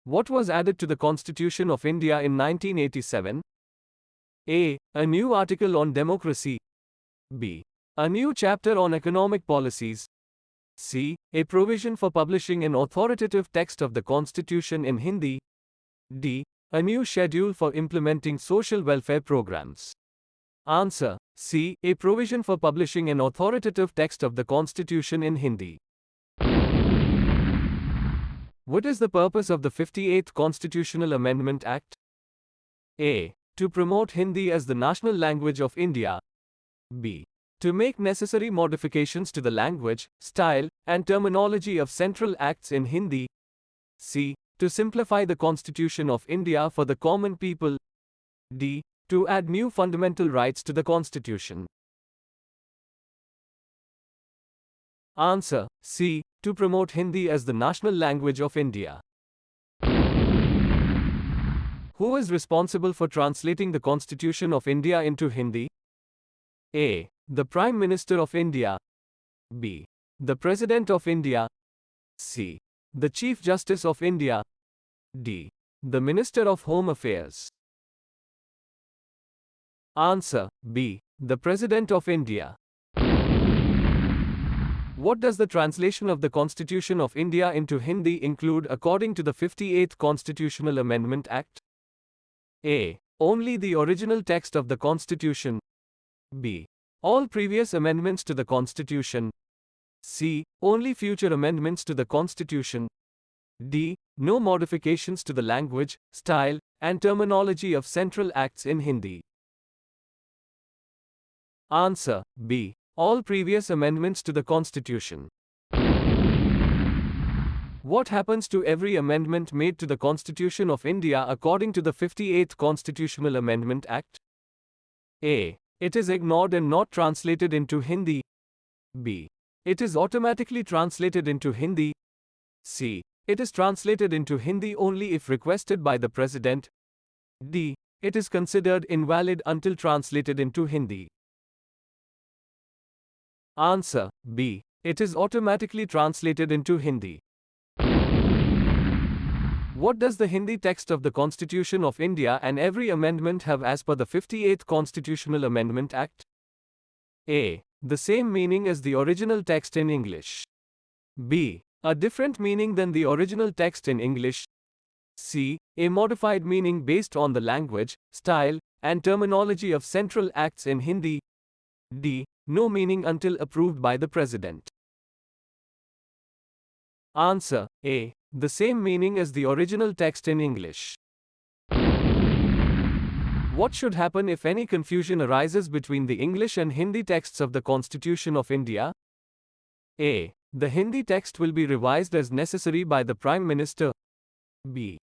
What was added to the Constitution of India in 1987? A. A new article on democracy. B. A new chapter on economic policies. C. A provision for publishing an authoritative text of the Constitution in Hindi. D. A new schedule for implementing social welfare programs. Answer. C. A provision for publishing an authoritative text of the Constitution in Hindi. What is the purpose of the 58th Constitutional Amendment Act? A. To promote Hindi as the national language of India. B. To make necessary modifications to the language, style, and terminology of central acts in Hindi. C. To simplify the Constitution of India for the common people. D. To add new fundamental rights to the Constitution. Answer. C. To promote Hindi as the national language of India. Who is responsible for translating the Constitution of India into Hindi? A. The Prime Minister of India. B. The President of India. C. The Chief Justice of India. D. The Minister of Home Affairs. Answer. B. The President of India. What does the translation of the Constitution of India into Hindi include according to the 58th Constitutional Amendment Act? A. Only the original text of the Constitution. B. All previous amendments to the Constitution. C. Only future amendments to the Constitution. D. No modifications to the language, style, and terminology of central acts in Hindi. Answer. B. All previous amendments to the Constitution. What happens to every amendment made to the Constitution of India according to the 58th Constitutional Amendment Act? A. It is ignored and not translated into Hindi. B. It is automatically translated into Hindi. C. It is translated into Hindi only if requested by the President. D. It is considered invalid until translated into Hindi. Answer. B. It is automatically translated into Hindi. What does the Hindi text of the Constitution of India and every amendment have as per the 58th Constitutional Amendment Act? A. The same meaning as the original text in English. B. A different meaning than the original text in English. C. A modified meaning based on the language, style, and terminology of central acts in Hindi. D. No meaning until approved by the President. Answer. A. The same meaning as the original text in English. What should happen if any confusion arises between the English and Hindi texts of the Constitution of India? A. The Hindi text will be revised as necessary by the Prime Minister. B.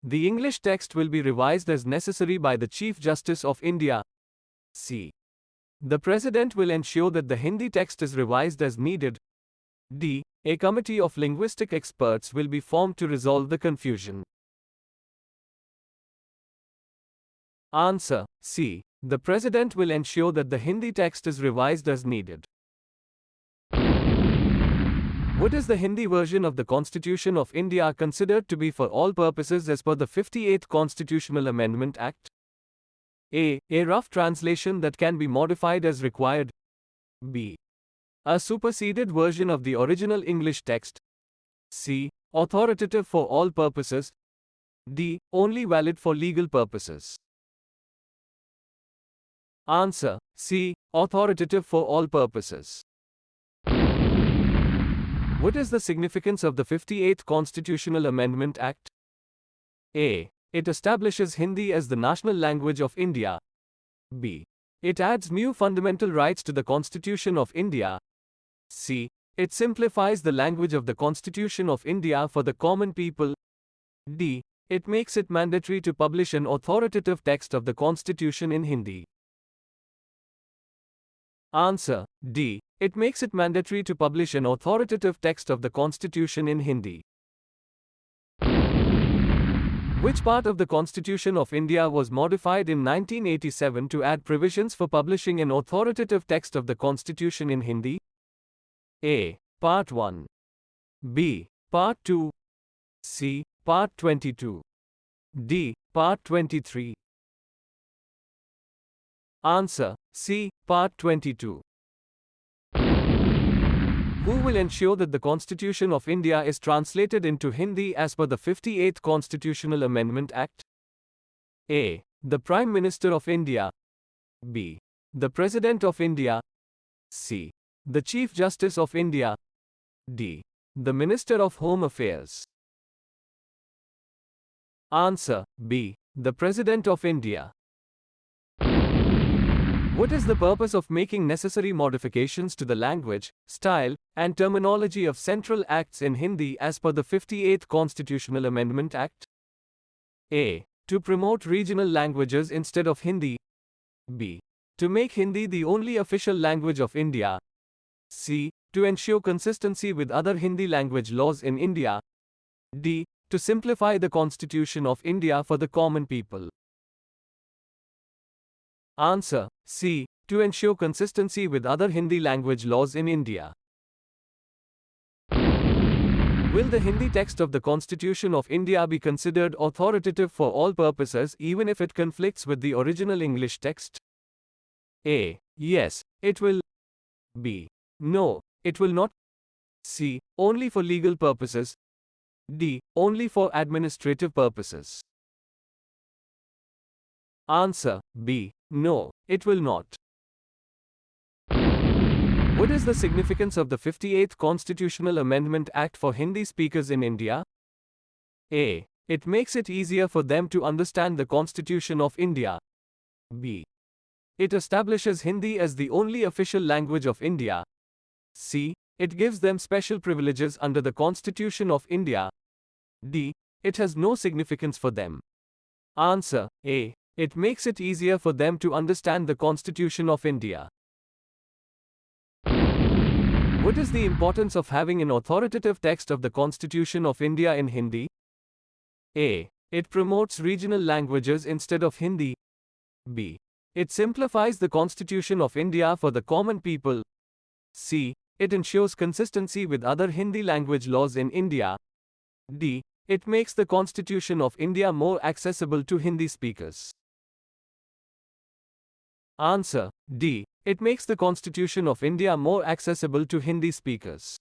The English text will be revised as necessary by the Chief Justice of India. C. The President will ensure that the Hindi text is revised as needed. D. A committee of linguistic experts will be formed to resolve the confusion. Answer. C. The President will ensure that the Hindi text is revised as needed. What is the Hindi version of the Constitution of India considered to be for all purposes as per the 58th Constitutional Amendment Act? A. A rough translation that can be modified as required. B. A superseded version of the original English text. C. Authoritative for all purposes. D. Only valid for legal purposes. Answer. C. Authoritative for all purposes. What is the significance of the 58th Constitutional Amendment Act? A. It establishes Hindi as the national language of India. B. It adds new fundamental rights to the Constitution of India. C. It simplifies the language of the Constitution of India for the common people. D. It makes it mandatory to publish an authoritative text of the Constitution in Hindi. Answer. D. It makes it mandatory to publish an authoritative text of the Constitution in Hindi. Which part of the Constitution of India was modified in 1987 to add provisions for publishing an authoritative text of the Constitution in Hindi? A. Part 1. B. Part 2. C. Part 22. D. Part 23. Answer C. Part 22. Who will ensure that the Constitution of India is translated into Hindi as per the 58th Constitutional Amendment Act? A. The Prime Minister of India. B. The President of India. C. The Chief Justice of India. D. The Minister of Home Affairs. Answer B. The President of India. What is the purpose of making necessary modifications to the language, style, and terminology of central acts in Hindi as per the 58th Constitutional Amendment Act? A. To promote regional languages instead of Hindi. B. To make Hindi the only official language of India. C. To ensure consistency with other Hindi language laws in India. D. To simplify the Constitution of India for the common people. Answer C. To ensure consistency with other Hindi language laws in India. Will the Hindi text of the Constitution of India be considered authoritative for all purposes even if it conflicts with the original English text? A. Yes, it will. B. No, it will not. C. Only for legal purposes. D. Only for administrative purposes. Answer B. No, it will not. What is the significance of the 58th Constitutional Amendment Act for Hindi speakers in India? A. It makes it easier for them to understand the Constitution of India. B. It establishes Hindi as the only official language of India. C. It gives them special privileges under the Constitution of India. D. It has no significance for them. Answer A. It makes it easier for them to understand the Constitution of India. What is the importance of having an authoritative text of the Constitution of India in Hindi? A. It promotes regional languages instead of Hindi. B. It simplifies the Constitution of India for the common people. C. It ensures consistency with other Hindi language laws in India. D. It makes the Constitution of India more accessible to Hindi speakers. Answer D. It makes the Constitution of India more accessible to Hindi speakers.